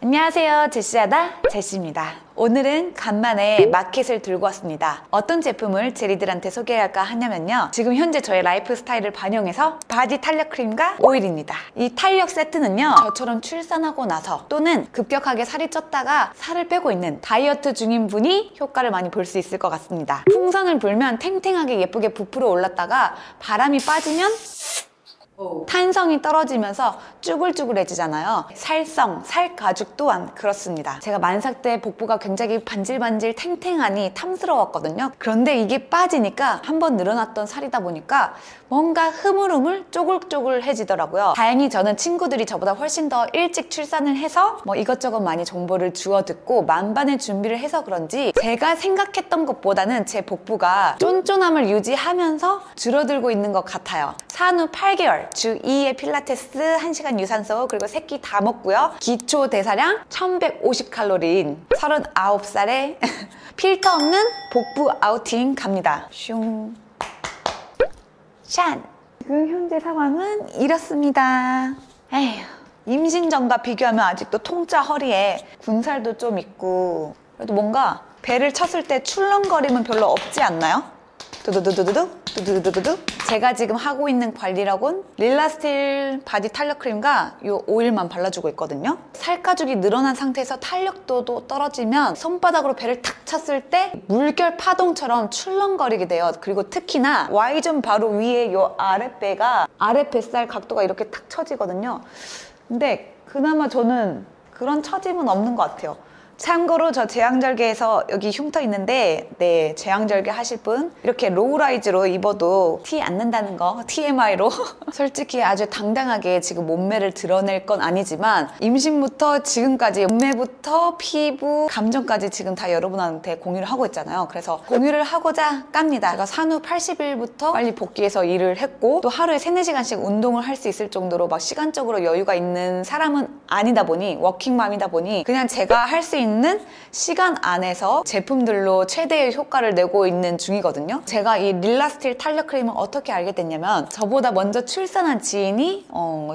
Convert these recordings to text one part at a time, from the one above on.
안녕하세요, 제시하다 제시입니다. 오늘은 간만에 마켓을 들고 왔습니다. 어떤 제품을 제리들한테 소개할까 하냐면요, 지금 현재 저의 라이프 스타일을 반영해서 바디 탄력 크림과 오일입니다. 이 탄력 세트는요, 저처럼 출산하고 나서 또는 급격하게 살이 쪘다가 살을 빼고 있는 다이어트 중인 분이 효과를 많이 볼 수 있을 것 같습니다. 풍선을 불면 탱탱하게 예쁘게 부풀어 올랐다가 바람이 빠지면 탄성이 떨어지면서 쭈글쭈글해지잖아요. 살성, 살 가죽 또한 그렇습니다. 제가 만삭 때 복부가 굉장히 반질반질 탱탱하니 탐스러웠거든요. 그런데 이게 빠지니까 한번 늘어났던 살이다 보니까 뭔가 흐물흐물 쪼글쪼글해지더라고요. 다행히 저는 친구들이 저보다 훨씬 더 일찍 출산을 해서 이것저것 많이 정보를 주워 듣고 만반의 준비를 해서 그런지 제가 생각했던 것보다는 제 복부가 쫀쫀함을 유지하면서 줄어들고 있는 것 같아요. 산후 8개월 주 2의 필라테스, 1시간 유산소, 그리고 새끼 다 먹고요. 기초 대사량 1150칼로리인 39살에 필터 없는 복부 아우팅 갑니다. 슝. 샨. 지금 현재 상황은 이렇습니다. 에휴, 임신 전과 비교하면 아직도 통짜 허리에 군살도 좀 있고, 그래도 뭔가 배를 쳤을 때 출렁거림은 별로 없지 않나요? 두두두두두두 두두두두두. 제가 지금 하고 있는 관리라곤 릴라스틸 바디 탄력 크림과 이 오일만 발라주고 있거든요. 살가죽이 늘어난 상태에서 탄력도도 떨어지면 손바닥으로 배를 탁 쳤을 때 물결 파동처럼 출렁거리게 돼요. 그리고 특히나 Y존 바로 위에 이 아랫배가, 아랫 뱃살 각도가 이렇게 탁 처지거든요. 근데 그나마 저는 그런 처짐은 없는 것 같아요. 참고로 저 제왕절개에서 여기 흉터 있는데, 네, 제왕절개 하실 분 이렇게 로우라이즈로 입어도 티 안 난다는 거 TMI로 솔직히 아주 당당하게 지금 몸매를 드러낼 건 아니지만 임신부터 지금까지 몸매부터 피부, 감정까지 지금 다 여러분한테 공유를 하고 있잖아요. 그래서 공유를 하고자 깝니다. 제가 산후 80일부터 빨리 복귀해서 일을 했고, 또 하루에 3-4시간씩 운동을 할 수 있을 정도로 막 시간적으로 여유가 있는 사람은 아니다 보니, 워킹맘이다 보니 그냥 제가 할 수 있는 시간 안에서 제품들로 최대의 효과를 내고 있는 중이거든요. 제가 이 릴라스틸 탄력 크림을 어떻게 알게 됐냐면, 저보다 먼저 출산한 지인이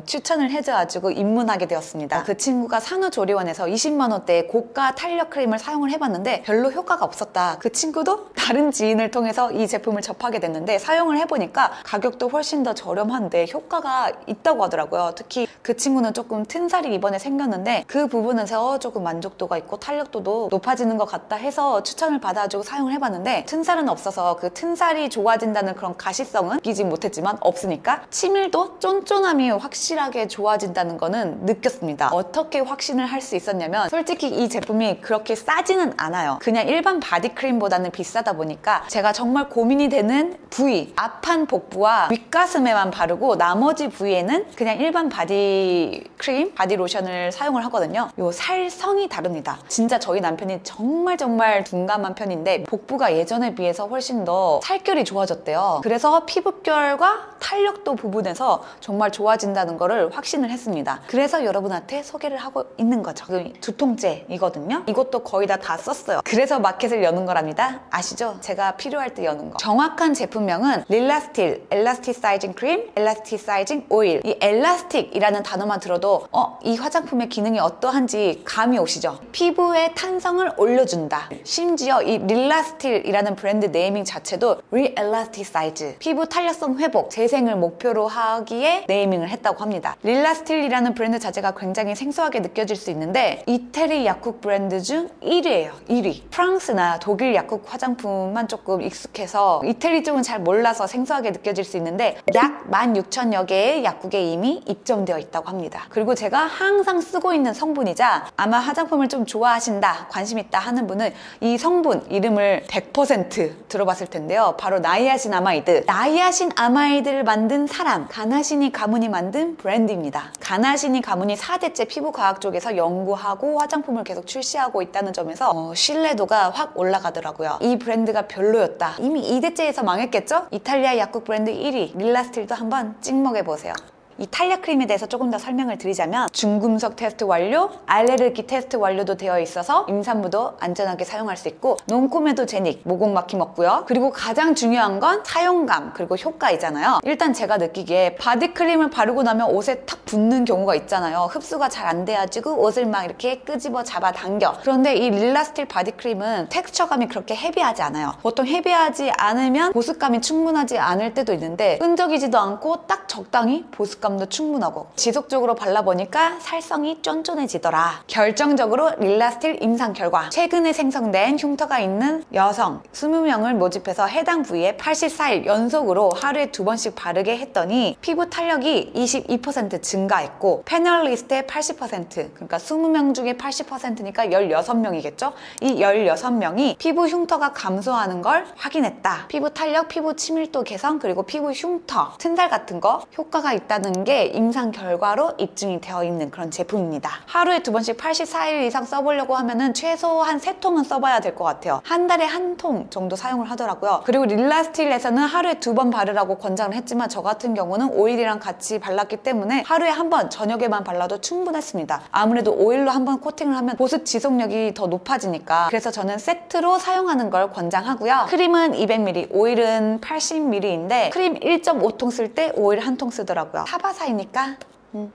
추천을 해줘가지고 입문하게 되었습니다. 그 친구가 산후조리원에서 20만 원대의 고가 탄력 크림을 사용을 해봤는데 별로 효과가 없었다. 그 친구도 다른 지인을 통해서 이 제품을 접하게 됐는데 사용을 해보니까 가격도 훨씬 더 저렴한데 효과가 있다고 하더라고요. 특히 그 친구는 조금 튼살이 이번에 생겼는데 그 부분에서 조금 만족도가 있고 탄력도도 높아지는 것 같다 해서 추천을 받아주고 사용을 해봤는데, 튼살은 없어서 그 튼살이 좋아진다는 그런 가시성은 느끼지 못했지만 없으니까 치밀도, 쫀쫀함이 확실하게 좋아진다는 거는 느꼈습니다. 어떻게 확신을 할 수 있었냐면, 솔직히 이 제품이 그렇게 싸지는 않아요. 그냥 일반 바디크림보다는 비싸다 보니까 제가 정말 고민이 되는 부위, 앞판 복부와 윗가슴에만 바르고 나머지 부위에는 그냥 일반 바디크림, 바디로션을 사용을 하거든요. 요 살성이 다릅니다. 진짜 저희 남편이 정말 둔감한 편인데 복부가 예전에 비해서 훨씬 더 살결이 좋아졌대요. 그래서 피부결과 탄력도 부분에서 정말 좋아진다는 거를 확신을 했습니다. 그래서 여러분한테 소개를 하고 있는 거죠. 지금 2통째이거든요. 이것도 거의 다 썼어요. 그래서 마켓을 여는 거랍니다. 아시죠? 제가 필요할 때 여는 거. 정확한 제품명은 릴라스틸 엘라스티사이징 크림, 엘라스티사이징 오일. 이 엘라스틱이라는 단어만 들어도 이 화장품의 기능이 어떠한지 감이 오시죠? 피부의 탄성을 올려준다. 심지어 이 릴라스틸이라는 브랜드 네이밍 자체도 리엘라스티사이즈, 피부 탄력성 회복, 재생을 목표로 하기에 네이밍을 했다고 합니다. 릴라스틸이라는 브랜드 자체가 굉장히 생소하게 느껴질 수 있는데 이태리 약국 브랜드 중 1위예요. 1위. 프랑스나 독일 약국 화장품만 조금 익숙해서 이태리 쪽은 잘 몰라서 생소하게 느껴질 수 있는데 약 16,000여 개의 약국에 이미 입점되어 있다고 합니다. 그리고 제가 항상 쓰고 있는 성분이자, 아마 화장품을 좀 좋아하신다, 관심 있다 하는 분은 이 성분 이름을 100% 들어봤을 텐데요. 바로 나이아신아마이드. 나이아신아마이드를 만든 사람, 가나시니 가문이 만든 브랜드입니다. 가나시니 가문이 4대째 피부과학 쪽에서 연구하고 화장품을 계속 출시하고 있다는 점에서 신뢰도가 확 올라가더라고요. 이 브랜드가 별로였다, 이미 2대째에서 망했겠죠? 이탈리아 약국 브랜드 1위 릴라스틸도 한번 찍먹해보세요. 이 탄력 크림에 대해서 조금 더 설명을 드리자면 중금속 테스트 완료, 알레르기 테스트 완료도 되어 있어서 임산부도 안전하게 사용할 수 있고 논코메도제닉, 모공 막힘 없고요. 그리고 가장 중요한 건 사용감 그리고 효과이잖아요. 일단 제가 느끼기에 바디크림을 바르고 나면 옷에 탁 붙는 경우가 있잖아요. 흡수가 잘 안 돼가지고 옷을 막 이렇게 끄집어 잡아 당겨. 그런데 이 릴라스틸 바디크림은 텍스처감이 그렇게 헤비하지 않아요. 보통 헤비하지 않으면 보습감이 충분하지 않을 때도 있는데 끈적이지도 않고 딱 적당히 보습감도 충분하고 지속적으로 발라보니까 살성이 쫀쫀해지더라. 결정적으로 릴라스틸 임상 결과. 최근에 생성된 흉터가 있는 여성 20명을 모집해서 해당 부위에 84일 연속으로 하루에 2번씩 바르게 했더니 피부 탄력이 22% 증가했고 패널리스트의 80% 그러니까 20명 중에 80%니까 16명이겠죠? 이 16명이 피부 흉터가 감소하는 걸 확인했다. 피부 탄력, 피부 치밀도 개선, 그리고 피부 흉터, 튼살 같은 거 효과가 있다는 게 임상 결과로 입증이 되어 있는 그런 제품입니다. 하루에 2번씩 84일 이상 써보려고 하면은 최소한 3통은 써봐야 될 것 같아요. 한 달에 1통 정도 사용을 하더라고요. 그리고 릴라스틸에서는 하루에 2번 바르라고 권장을 했지만 저 같은 경우는 오일이랑 같이 발랐기 때문에 하루에 1번 저녁에만 발라도 충분했습니다. 아무래도 오일로 한번 코팅을 하면 보습 지속력이 더 높아지니까 그래서 저는 세트로 사용하는 걸 권장하고요. 크림은 200ml, 오일은 80ml인데 크림 1.5통 쓸 때 오일 1통 쓰더라고요. 타바사이니까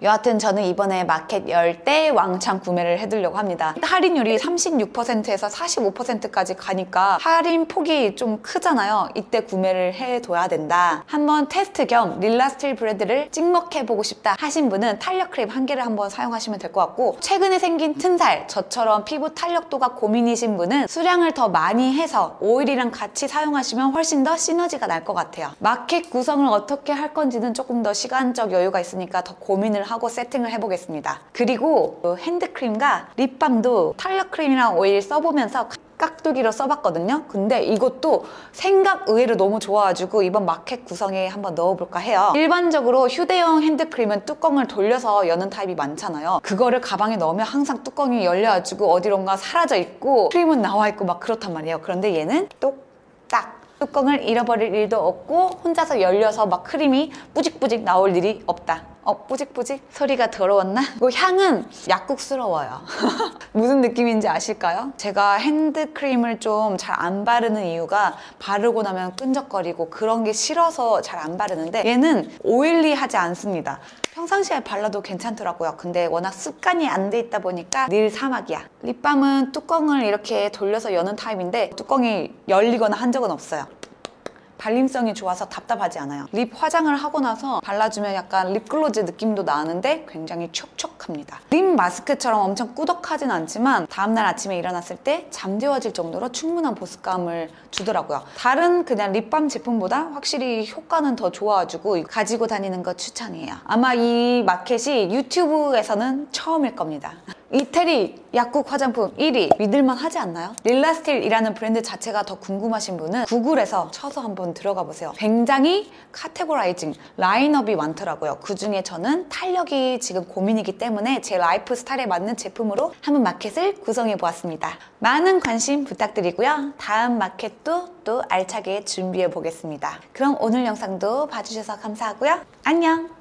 여하튼 저는 이번에 마켓 열 때 왕창 구매를 해두려고 합니다. 할인율이 36%에서 45%까지 가니까 할인 폭이 좀 크잖아요. 이때 구매를 해둬야 된다. 한번 테스트 겸 릴라스틸 브랜드를 찍먹해보고 싶다 하신 분은 탄력 크림 한 개를 한번 사용하시면 될 것 같고 최근에 생긴 튼살, 저처럼 피부 탄력도가 고민이신 분은 수량을 더 많이 해서 오일이랑 같이 사용하시면 훨씬 더 시너지가 날 것 같아요. 마켓 구성을 어떻게 할 건지는 조금 더 시간적 여유가 있으니까 더 고민을 하고 세팅을 해보겠습니다. 그리고 핸드크림과 립밤도 탄력 크림이랑 오일 써보면서 깍두기로 써봤거든요. 근데 이것도 생각 의외로 너무 좋아가지고 이번 마켓 구성에 한번 넣어볼까 해요. 일반적으로 휴대용 핸드크림은 뚜껑을 돌려서 여는 타입이 많잖아요. 그거를 가방에 넣으면 항상 뚜껑이 열려가지고 어디론가 사라져 있고 크림은 나와 있고 막 그렇단 말이에요. 그런데 얘는 똑딱 뚜껑을 잃어버릴 일도 없고 혼자서 열려서 막 크림이 뿌직뿌직 나올 일이 없다. 뿌직뿌직? 소리가 더러웠나? 향은 약국스러워요. 무슨 느낌인지 아실까요? 제가 핸드크림을 좀 잘 안 바르는 이유가 바르고 나면 끈적거리고 그런 게 싫어서 잘 안 바르는데 얘는 오일리하지 않습니다. 평상시에 발라도 괜찮더라고요. 근데 워낙 습관이 안 돼 있다 보니까 늘 사막이야. 립밤은 뚜껑을 이렇게 돌려서 여는 타입인데 뚜껑이 열리거나 한 적은 없어요. 발림성이 좋아서 답답하지 않아요. 립 화장을 하고 나서 발라주면 약간 립글로즈 느낌도 나는데 굉장히 촉촉합니다. 립 마스크처럼 엄청 꾸덕하진 않지만 다음날 아침에 일어났을 때 잠재워질 정도로 충분한 보습감을 주더라고요. 다른 그냥 립밤 제품보다 확실히 효과는 더 좋아가지고 가지고 다니는 거 추천이에요. 아마 이 마켓이 유튜브에서는 처음일 겁니다. 이태리 약국 화장품 1위 믿을만 하지 않나요? 릴라스틸이라는 브랜드 자체가 더 궁금하신 분은 구글에서 쳐서 한번 들어가 보세요. 굉장히 카테고라이징 라인업이 많더라고요. 그 중에 저는 탄력이 지금 고민이기 때문에 제 라이프 스타일에 맞는 제품으로 한번 마켓을 구성해 보았습니다. 많은 관심 부탁드리고요. 다음 마켓도 또 알차게 준비해 보겠습니다. 그럼 오늘 영상도 봐주셔서 감사하고요. 안녕!